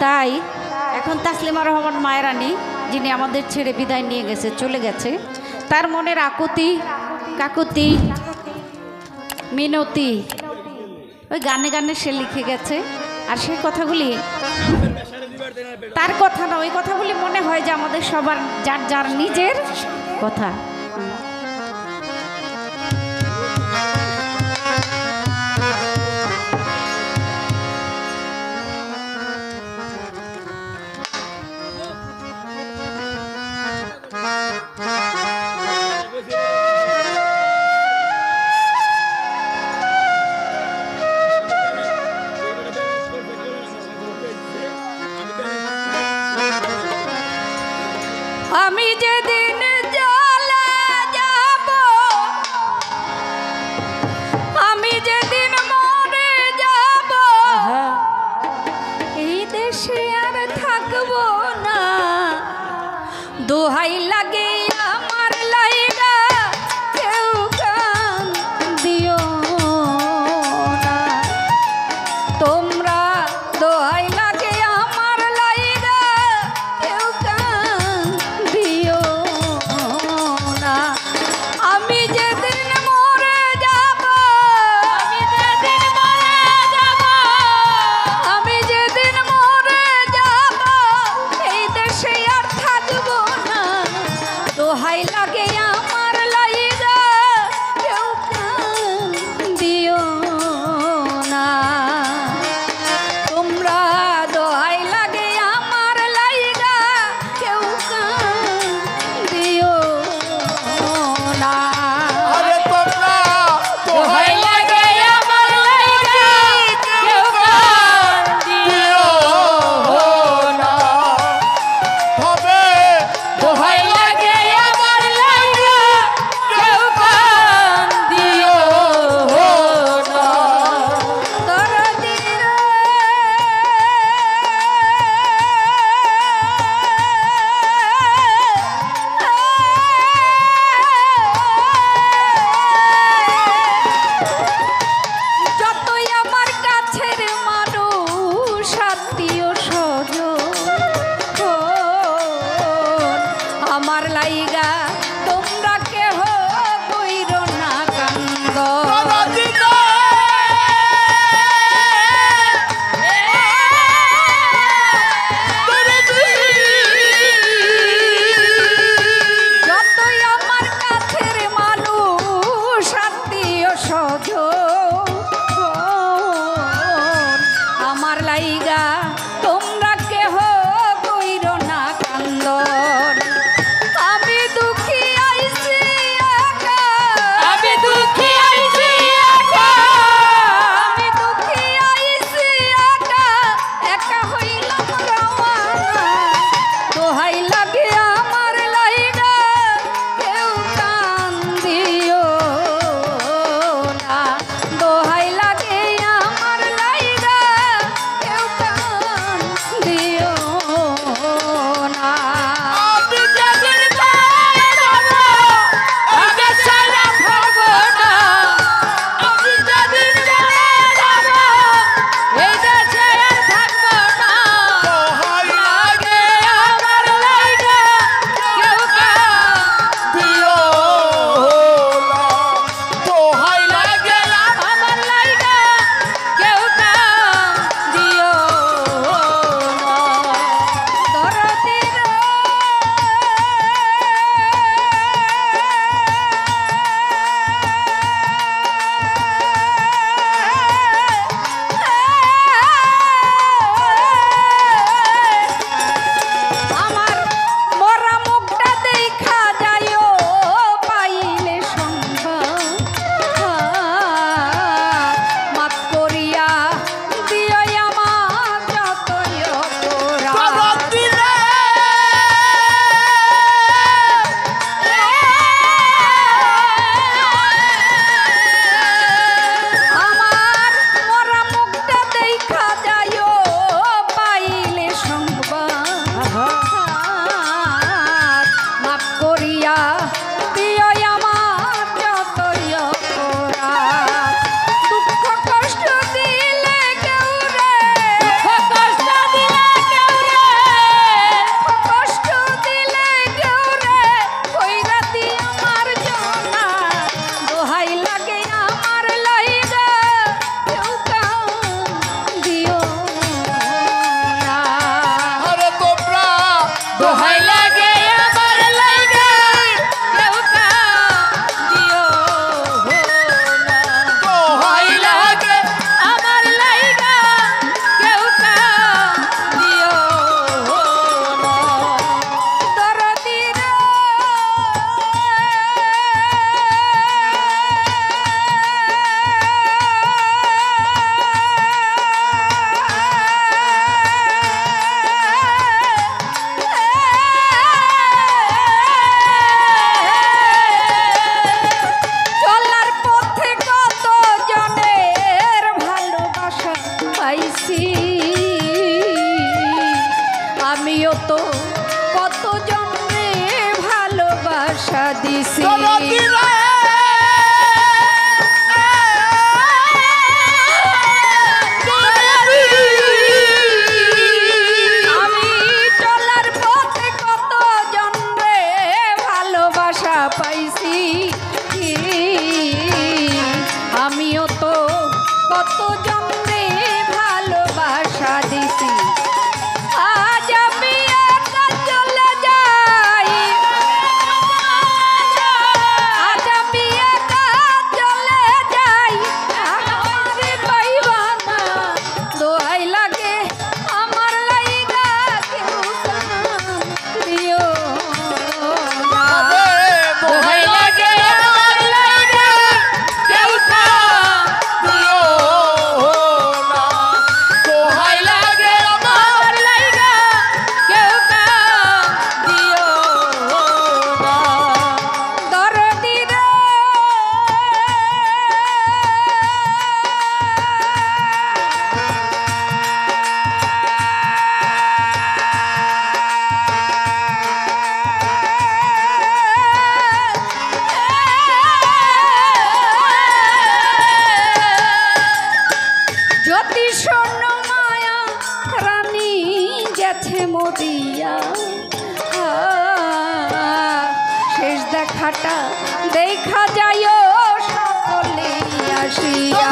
তাই এখন তাসলিমা রহমান মায়েরানী যিনি আমাদের ছেড়ে বিদায় নিয়ে গেছে, চলে গেছে, তার মনের আকুতি কাকুতি মিনতি ওই গানে গানে সে লিখে গেছে। আর সেই কথাগুলি তার কথা না, ওই কথাগুলি মনে হয় যে আমাদের সবার যার যার নিজের কথা। আমি যেদিন চলে যাব, আমি যেদিন মরে যাব, এই দেশে আর থাকবো না। দোহাই লাগে আমার লাইগা কেউ গান দিও না, তোমরা দোহাই লাগে আমার লাইগা কেউ গান দিও না। আমি যেদিন মরে যাব, আমি যেদিন মরে যাব, আমি যেদিন মরে যাব, এই দেশে আর থাকবো না। দোহাই লাগে আমার লাইগা কেউ গান দিও না, তোমরা দোহাই লাগে আমার লাইগা কেউ গান দিও না। আরে তোমরা দোহাই লাগে আমার লাইগা কেউ গান দিও না হবে দোহাই লাগে আমার লাইগা কেউ গান দিও না। দরদির যতই আমার কাছের মানুষ আত্মীয় স্বজন, আমার লাইগা তোমরা কেহ কইরো না কান্দ। যতই আমার কাছের মানুষ আত্মীয় স্বজন, আমার লাইগা তোমরা কেহ কইরো না কান্দন। আমি দুঃখ দোহাই লাগে আমার লাইগা কেউ কাঁদিও না দোহাই লাগে আমার লাইগা কেউ কাঁদিও না দরদি রে চলার পথে কত জনের ভালোবাসা পাইছি আমিও তো কত জনের ভালোবাসা দিছি দরদি রে আমি চলার পথে কত জনের ভালোবাসা পাইছি আমিও তো কত জনের ভালোবাসা দিছি আজ আমি একা চলে যাই আজ আমি একা চলে যাই আমারে পাইবা না দোহাই লাগে আমার লাইগা কেউ কাঁদিও না দোহাই লাগে আমার লাইগা কেউ কাঁদিও না দোহাই লাগে আমার লাইগা কেউ কাঁদিও না দরদি রে জ্যোতি স্বর্ণ মায়া রানী গেছে মরিয়া শেষ দেখাটা দেখা যায় সকলে আসিয়া